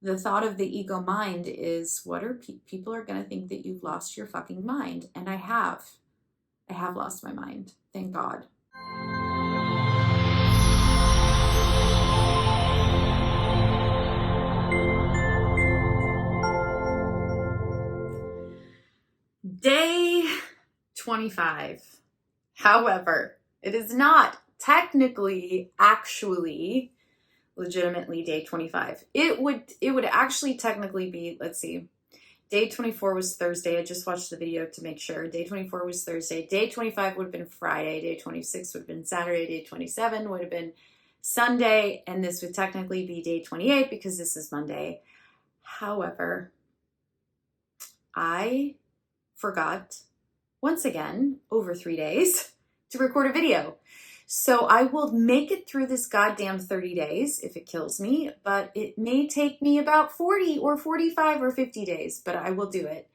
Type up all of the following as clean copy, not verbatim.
the thought of the ego mind is, what are people are going to think that you've lost your fucking mind? And I have lost my mind. Thank God. Day 25. However, it is not technically, actually, legitimately day 25. It would actually technically be, let's see, day 24 was Thursday. I just watched the video to make sure. Day 24 was Thursday. Day 25 would have been Friday. Day 26 would have been Saturday. Day 27 would have been Sunday. And this would technically be day 28 because this is Monday. However, I forgot once again over 3 days to record a video. So I will make it through this goddamn 30 days if it kills me, but it may take me about 40 or 45 or 50 days, but I will do it.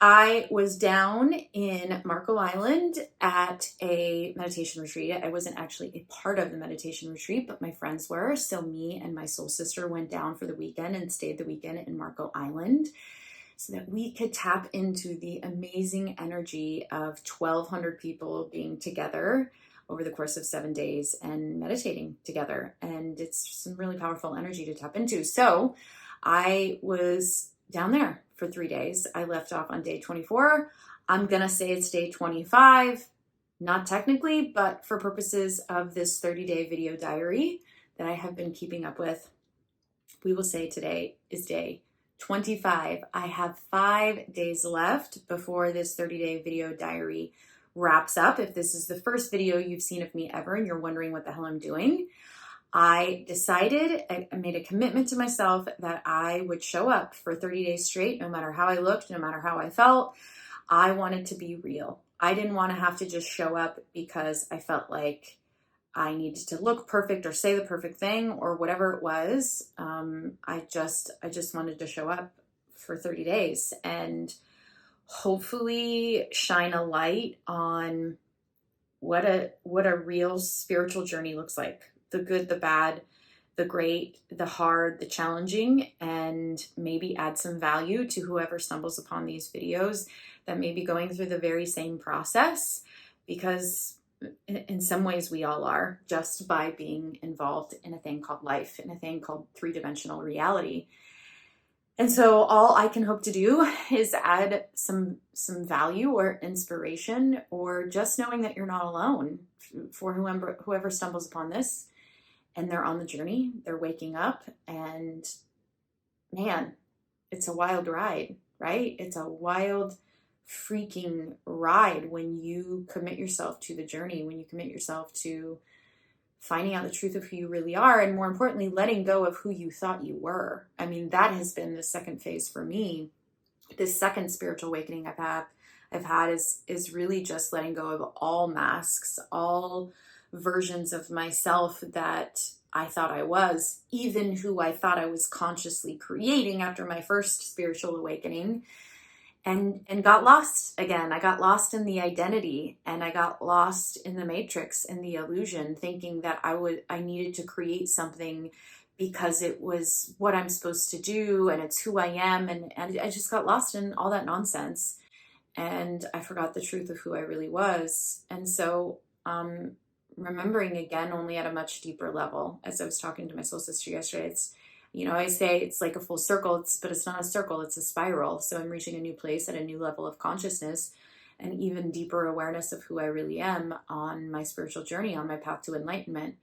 I was down in Marco Island at a meditation retreat. I wasn't actually a part of the meditation retreat, but my friends were. So me and my soul sister went down for the weekend and stayed the weekend in Marco Island so that we could tap into the amazing energy of 1,200 people being together over the course of 7 days and meditating together. And it's some really powerful energy to tap into. So I was down there for 3 days. I left off on day 24. I'm going to say it's day 25, not technically, but for purposes of this 30-day video diary that I have been keeping up with, we will say today is day 25. I have 5 days left before this 30-day video diary wraps up. If this is the first video you've seen of me ever and you're wondering what the hell I'm doing, I decided, I made a commitment to myself that I would show up for 30 days straight, no matter how I looked, no matter how I felt. I wanted to be real. I didn't want to have to just show up because I felt like I needed to look perfect or say the perfect thing or whatever it was. I just wanted to show up for 30 days and hopefully shine a light on what a real spiritual journey looks like. The good, the bad, the great, the hard, the challenging, and maybe add some value to whoever stumbles upon these videos that may be going through the very same process, because in some ways we all are, just by being involved in a thing called life, in a thing called three-dimensional reality. And so all I can hope to do is add some value or inspiration, or just knowing that you're not alone for whoever stumbles upon this and they're on the journey, they're waking up, and man, it's a wild ride, right? It's a wild freaking ride when you commit yourself to the journey, when you commit yourself to finding out the truth of who you really are, and more importantly, letting go of who you thought you were. I mean, that has been the second phase for me. This second spiritual awakening I've had is really just letting go of all masks, all versions of myself that I thought I was, even who I thought I was consciously creating after my first spiritual awakening. And got lost again. I got lost in the identity, and I got lost in the matrix and the illusion, thinking that I needed to create something because it was what I'm supposed to do and it's who I am. And I just got lost in all that nonsense. And I forgot the truth of who I really was. And so remembering again, only at a much deeper level, as I was talking to my soul sister yesterday, it's, I say it's like a full circle, but it's not a circle, it's a spiral. So I'm reaching a new place at a new level of consciousness and even deeper awareness of who I really am on my spiritual journey, on my path to enlightenment.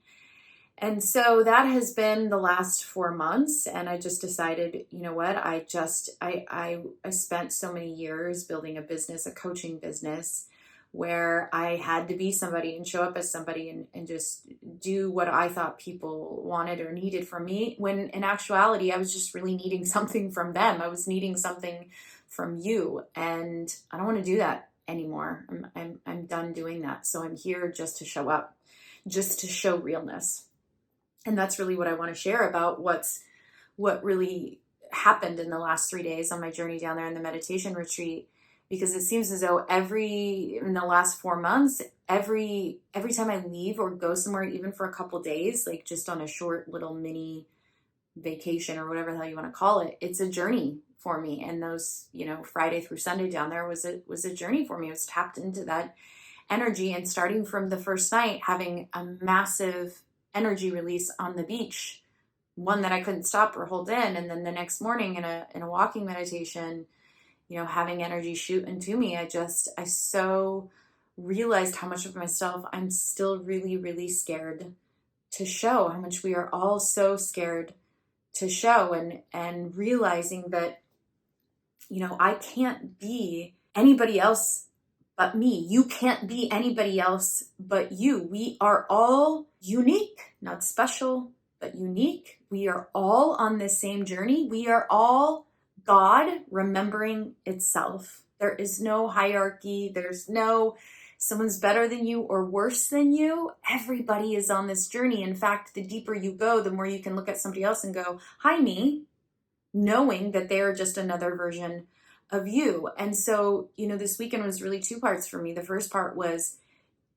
And so that has been the last 4 months. And I just decided, you know what, I spent so many years building a business, a coaching business, where I had to be somebody and show up as somebody and just do what I thought people wanted or needed from me, when in actuality, I was just really needing something from them. I was needing something from you, and I don't want to do that anymore. I'm done doing that. So I'm here just to show up, just to show realness. And that's really what I want to share about what really happened in the last 3 days on my journey down there in the meditation retreat. Because it seems as though in the last 4 months, every time I leave or go somewhere, even for a couple days, like just on a short little mini vacation or whatever the hell you want to call it. It's a journey for me. And those, Friday through Sunday down there was a journey for me. I was tapped into that energy, and starting from the first night, having a massive energy release on the beach, one that I couldn't stop or hold in. And then the next morning in a walking meditation, having energy shoot into me, I so realized how much of myself I'm still really, really scared to show, how much we are all so scared to show, and realizing that, I can't be anybody else but me. You can't be anybody else but you. We are all unique, not special, but unique. We are all on this same journey. We are all God remembering itself. There is no hierarchy. There's no someone's better than you or worse than you. Everybody is on this journey. In fact, the deeper you go, the more you can look at somebody else and go, hi, me, knowing that they are just another version of you. And so, this weekend was really two parts for me. The first part was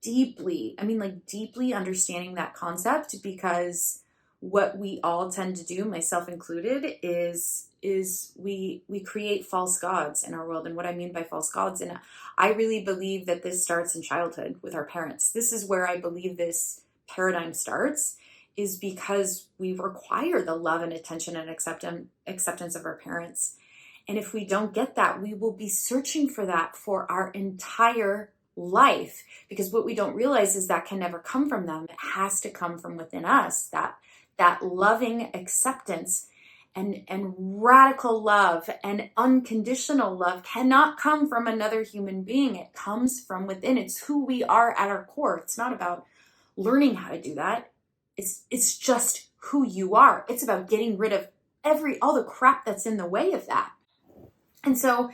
deeply understanding that concept, because what we all tend to do, myself included, is we create false gods in our world. And what I mean by false gods, and I really believe that this starts in childhood with our parents. This is where I believe this paradigm starts, is because we require the love and attention and acceptance of our parents. And if we don't get that, we will be searching for that for our entire life, because what we don't realize is that can never come from them. It has to come from within us. That loving acceptance and radical love and unconditional love cannot come from another human being. It comes from within. It's who we are at our core. It's not about learning how to do that. It's just who you are. It's about getting rid of all the crap that's in the way of that. And so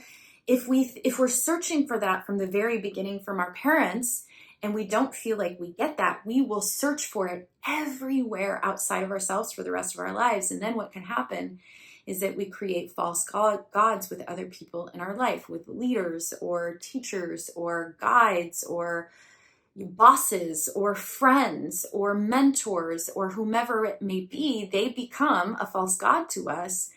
if we're searching for that from the very beginning from our parents, and we don't feel like we get that, we will search for it everywhere outside of ourselves for the rest of our lives. And then what can happen is that we create false gods with other people in our life, with leaders or teachers or guides or bosses or friends or mentors or whomever it may be. They become a false god to us.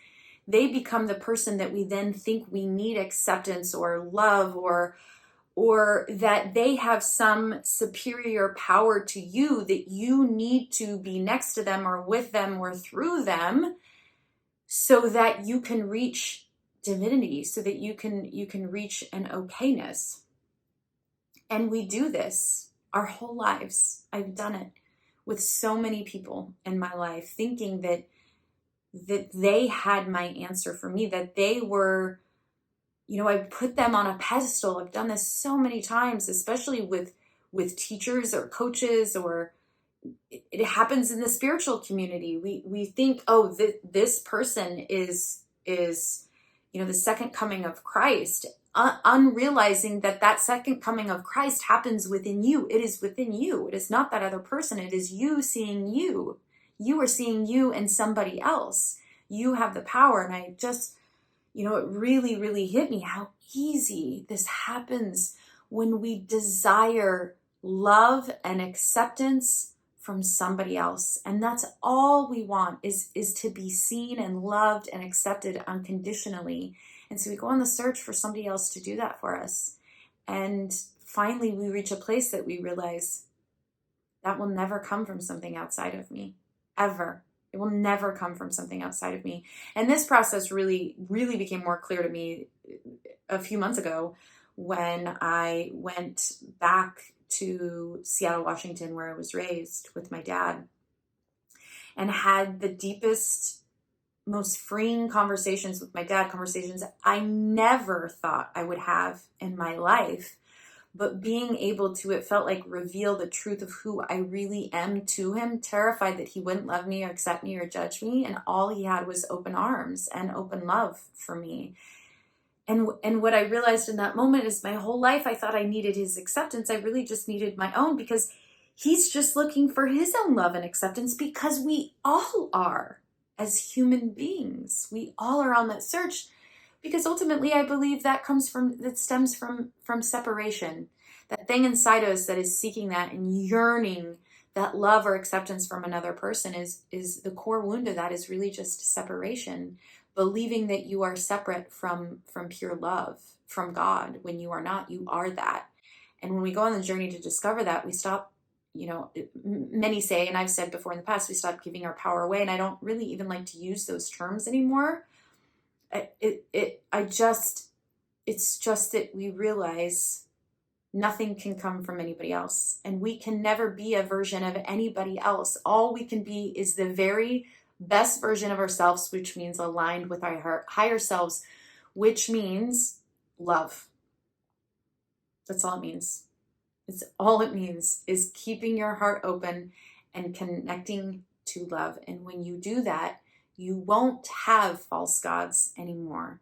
They become the person that we then think we need acceptance or love, or that they have some superior power to you, that you need to be next to them or with them or through them so that you can reach divinity, so that you can reach an okayness. And we do this our whole lives. I've done it with so many people in my life, thinking that they had my answer for me, that they were, I put them on a pedestal. I've done this so many times, especially with teachers or coaches, or it happens in the spiritual community. We think, this person is the second coming of Christ, unrealizing that second coming of Christ happens within you. It is within you. It is not that other person. It is you seeing you. You are seeing you and somebody else. You have the power. And I just, it really, really hit me how easy this happens when we desire love and acceptance from somebody else. And that's all we want is to be seen and loved and accepted unconditionally. And so we go on the search for somebody else to do that for us. And finally, we reach a place that we realize that will never come from something outside of me, ever. It will never come from something outside of me. And this process really, really became more clear to me a few months ago when I went back to Seattle, Washington, where I was raised with my dad, and had the deepest, most freeing conversations with my dad, conversations I never thought I would have in my life. But being able to, it felt like, reveal the truth of who I really am to him, terrified that he wouldn't love me or accept me or judge me. And all he had was open arms and open love for me. And what I realized in that moment is my whole life I thought I needed his acceptance. I really just needed my own, because he's just looking for his own love and acceptance, because we all are as human beings. We all are on that search. Because ultimately, I believe that stems from separation. That thing inside us that is seeking that and yearning that love or acceptance from another person is the core wound of that is really just separation, believing that you are separate from pure love, from God, when you are not. You are that. And when we go on the journey to discover that, we stop, many say, and I've said before in the past, we stop giving our power away. And I don't really even like to use those terms anymore. It's just that we realize nothing can come from anybody else, and we can never be a version of anybody else. All we can be is the very best version of ourselves, which means aligned with our higher selves, which means love. That's all it means. It's all it means is keeping your heart open and connecting to love. And when you do that, you won't have false gods anymore,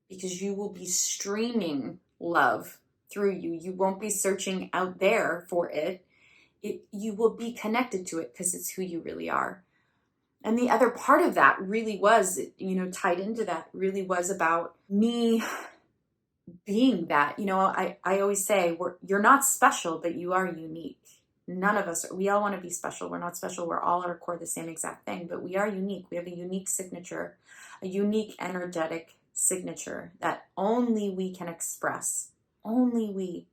because you will be streaming love through you. You won't be searching out there for it. You will be connected to it because it's who you really are. And the other part of that really was, tied into that, really was about me being that. I always say, you're not special, but you are unique. None of us, we all want to be special. We're not special. We're all at our core the same exact thing, but we are unique. We have a unique signature, a unique energetic signature that only we can express. Only we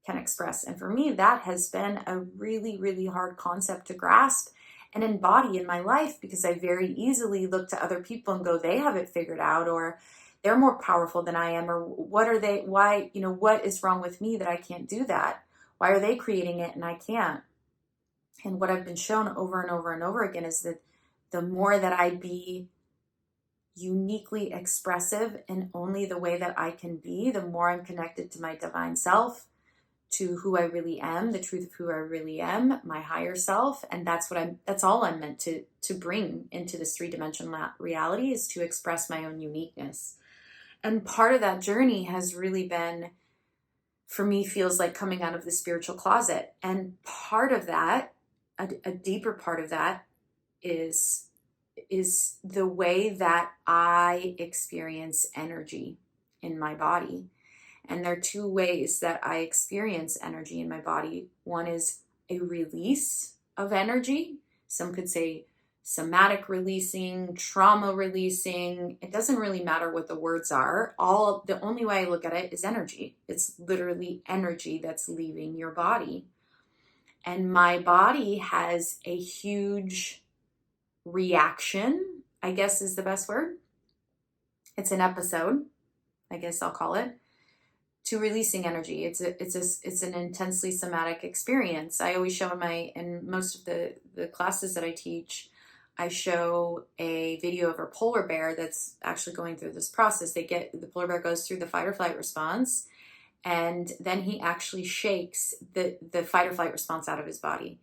can express. And for me, that has been a really, really hard concept to grasp and embody in my life, because I very easily look to other people and go, they have it figured out, or they're more powerful than I am, or what is wrong with me that I can't do that? Why are they creating it and I can't? And what I've been shown over and over and over again is that the more that I be uniquely expressive in only the way that I can be, the more I'm connected to my divine self, to who I really am, the truth of who I really am, my higher self. And that's all I'm meant to bring into this 3-dimensional reality, is to express my own uniqueness. And part of that journey has really been, for me, feels like coming out of the spiritual closet. And part of that, a deeper part of that, is the way that I experience energy in my body. And there are 2 ways that I experience energy in my body. One is a release of energy. Some could say somatic releasing, trauma releasing. It doesn't really matter what the words are. The only way I look at it is energy. It's literally energy that's leaving your body. And my body has a huge reaction, I guess is the best word. It's an episode, I guess I'll call it, to releasing energy. It's an intensely somatic experience. I always show in most of the classes that I teach, I show a video of a polar bear that's actually going through this process. The polar bear goes through the fight or flight response, and then he actually shakes the fight or flight response out of his body.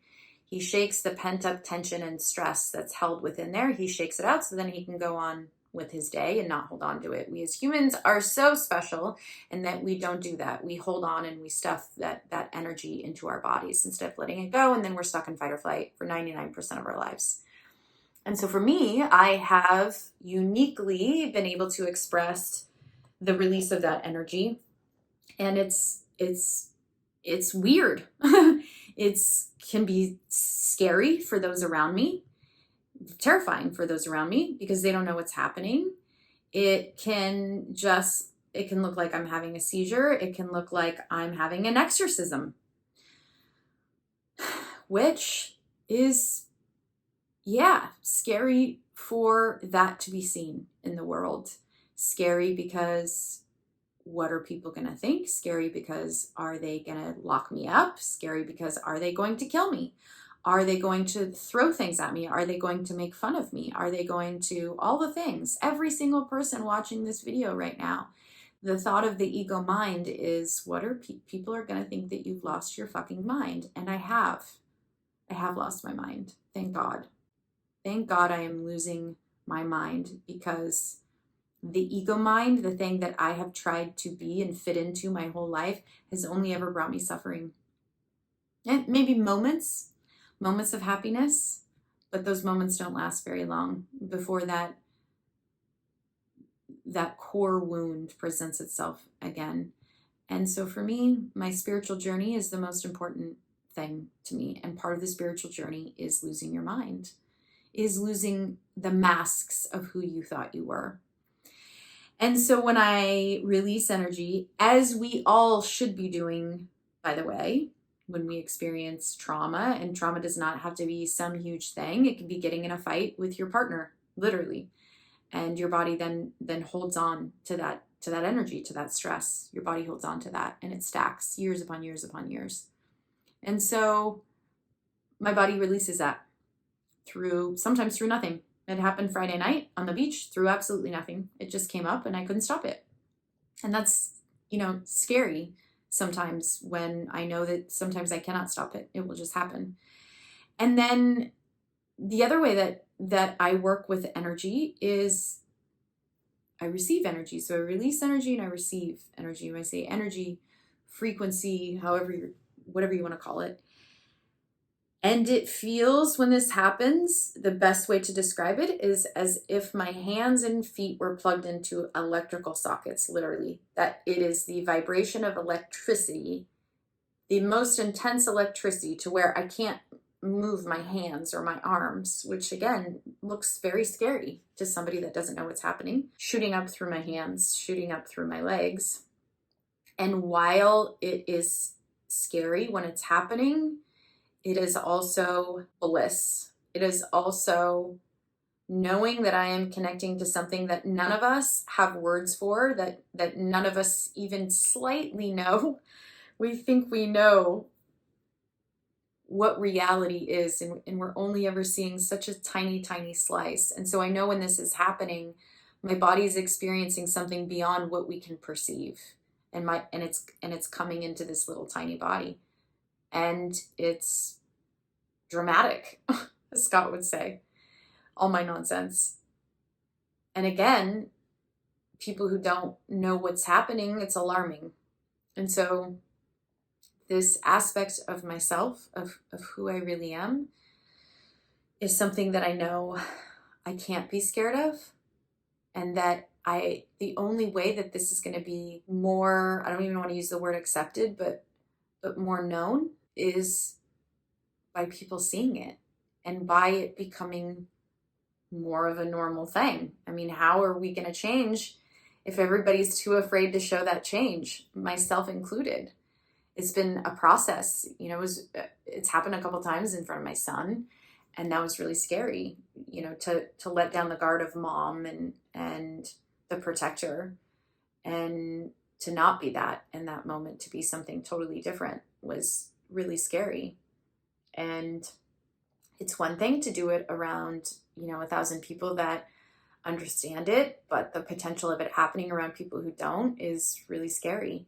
He shakes the pent up tension and stress that's held within there. He shakes it out so then he can go on with his day and not hold on to it. We as humans are so special in that we don't do that. We hold on and we stuff that energy into our bodies instead of letting it go, and then we're stuck in fight or flight for 99% of our lives. And so for me, I have uniquely been able to express the release of that energy. And it's weird. It can be scary for those around me, terrifying for those around me, because they don't know what's happening. It can look like I'm having a seizure. It can look like I'm having an exorcism, which is, scary for that to be seen in the world. Scary because what are people going to think? Scary because are they going to lock me up? Scary because are they going to kill me? Are they going to throw things at me? Are they going to make fun of me? Are they going to all the things? Every single person watching this video right now, the thought of the ego mind is, what are people are going to think that you've lost your fucking mind? And I have lost my mind. Thank God. Thank God I am losing my mind, because the ego mind, the thing that I have tried to be and fit into my whole life, has only ever brought me suffering. And maybe moments of happiness, but those moments don't last very long before that core wound presents itself again. And so for me, my spiritual journey is the most important thing to me. And part of the spiritual journey is losing your mind, is losing the masks of who you thought you were. And so when I release energy, as we all should be doing, by the way, when we experience trauma, and trauma does not have to be some huge thing. It can be getting in a fight with your partner, literally. And your body then holds on to that energy, to that stress. Your body holds on to that, and it stacks years upon years upon years. And so my body releases that sometimes through nothing. It happened Friday night on the beach through absolutely nothing. It just came up and I couldn't stop it. And that's, scary sometimes, when I know that sometimes I cannot stop it. It will just happen. And then the other way that I work with energy is I receive energy. So I release energy and I receive energy. When I say energy, frequency, whatever you want to call it. And it feels, when this happens, the best way to describe it is as if my hands and feet were plugged into electrical sockets, literally. That it is the vibration of electricity, the most intense electricity, to where I can't move my hands or my arms, which again looks very scary to somebody that doesn't know what's happening. Shooting up through my hands, shooting up through my legs. And while it is scary when it's happening, it is also bliss. It is also knowing that I am connecting to something that none of us have words for, that none of us even slightly know. We think we know what reality is, and we're only ever seeing such a tiny, tiny slice. And so I know when this is happening, my body is experiencing something beyond what we can perceive. And it's coming into this little tiny body. And it's dramatic, as Scott would say, all my nonsense. And again, people who don't know what's happening, it's alarming. And so this aspect of myself, of who I really am, is something that I know I can't be scared of. And that the only way that this is going to be more, I don't even want to use the word accepted, but more known, is by people seeing it and by it becoming more of a normal thing. I mean, how are we going to change if everybody's too afraid to show that change, myself included? It's been a process. It's happened a couple times in front of my son, and that was really scary, to let down the guard of mom and the protector, and to not be that in that moment, to be something totally different, was really scary. And it's one thing to do it around, 1,000 people that understand it, but the potential of it happening around people who don't is really scary.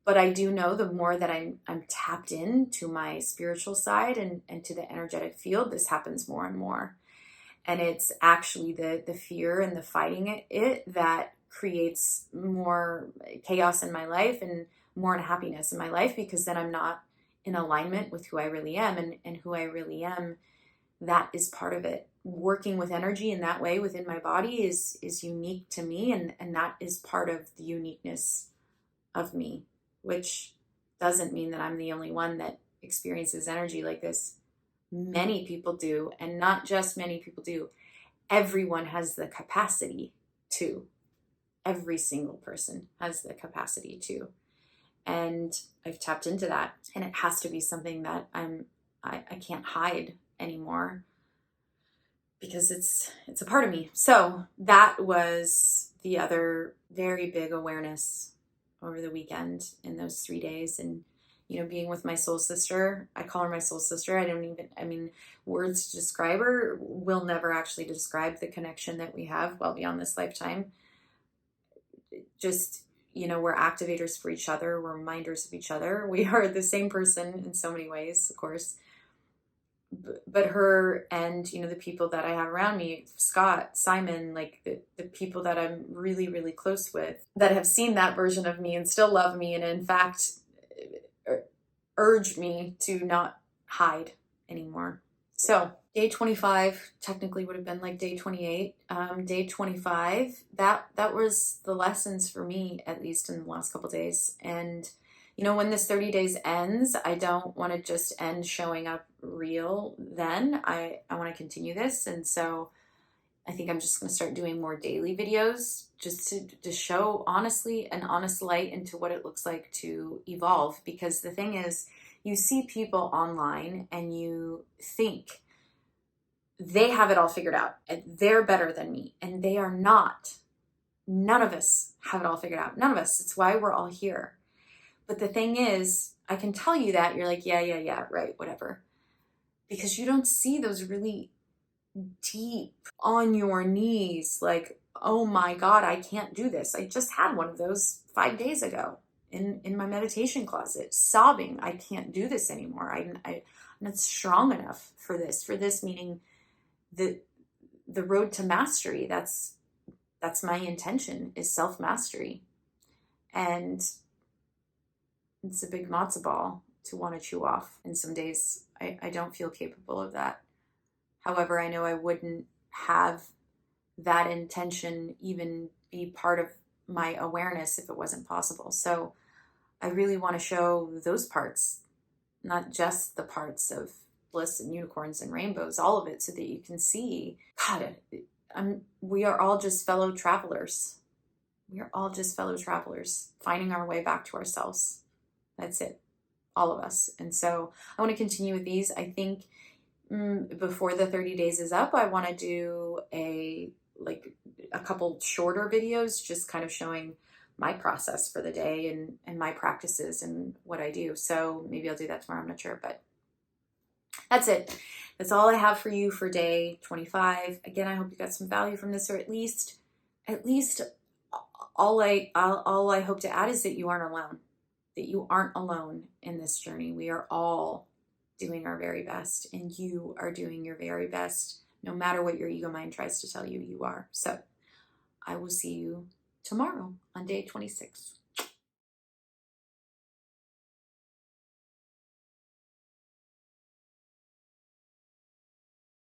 But I do know the more that I'm tapped into my spiritual side and to the energetic field, this happens more and more. And it's actually the fear and the fighting it that creates more chaos in my life and more unhappiness in my life, because then I'm not in alignment with who I really am. And who I really am, that is part of it. Working with energy in that way within my body is unique to me, and that is part of the uniqueness of me, which doesn't mean that I'm the only one that experiences energy like this. Many people do, and not just many people do. Everyone has the capacity to. Every single person has the capacity to. And I've tapped into that, and it has to be something that I can't hide anymore, because it's a part of me. So that was the other very big awareness over the weekend in those 3 days. And, being with my soul sister, I call her my soul sister. Words to describe her will never actually describe the connection that we have well beyond this lifetime. Just, we're activators for each other. We're reminders of each other. We are the same person in so many ways, of course. But her and, the people that I have around me, Scott, Simon, like the people that I'm really, really close with, that have seen that version of me and still love me, and in fact, urge me to not hide anymore. So day 25 technically would have been like day 28. Day 25, that was the lessons for me, at least in the last couple of days. And you know, when this 30 days ends, I don't want to just end showing up real then. I want to continue this. And so I think I'm just going to start doing more daily videos just to show honestly an honest light into what it looks like to evolve. Because the thing is, you see people online and you think they have it all figured out and they're better than me, and they are not. None of us have it all figured out. None of us. It's why we're all here. But the thing is, I can tell you that you're like, yeah, right, whatever. Because you don't see those really deep, on your knees, like, oh my God, I can't do this. I just had one of those 5 days ago in my meditation closet, sobbing, I can't do this anymore. I'm not strong enough for this meaning the road to mastery. That's my intention, is self-mastery. And it's a big matzo ball to want to chew off. And some days I don't feel capable of that. However, I know I wouldn't have that intention even be part of my awareness if it wasn't possible. So I really want to show those parts, not just the parts of bliss and unicorns and rainbows, all of it, so that you can see, God, we are all just fellow travelers. We are all just fellow travelers finding our way back to ourselves. That's it, all of us. And so I want to continue with these. I think before the 30 days is up, I want to do a couple shorter videos, just kind of showing my process for the day and my practices and what I do. So maybe I'll do that tomorrow. I'm not sure, but that's it. That's all I have for you for day 25. Again, I hope you got some value from this, or at least all I hope to add is that you aren't alone, that you aren't alone in this journey. We are all doing our very best, and you are doing your very best, no matter what your ego mind tries to tell you you are. So I will see you tomorrow on day 26.